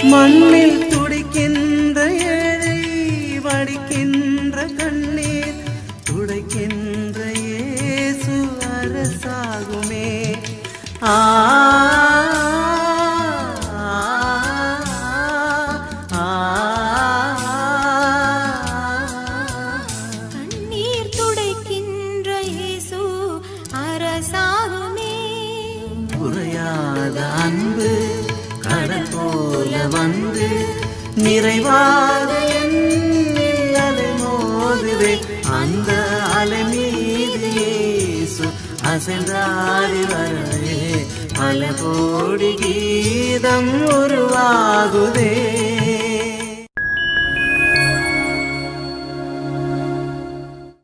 மண்ணில் துடிக்கின்ற ஏழை வடிக்கின்ற கண்ணீர் துடைக்கின்ற இயேசு அரசாகுமே. கண்ணீர் துடைக்கின்ற இயேசு அரசாகுமே. குறையாத அன்பு கடல் போல வந்து நிறைவாக என்னில் அலை மோதுவே. அந்த அலை மீது இயேசு அசைந்தாடி வரவே பல கோடி கீதம் உருவாகுதே.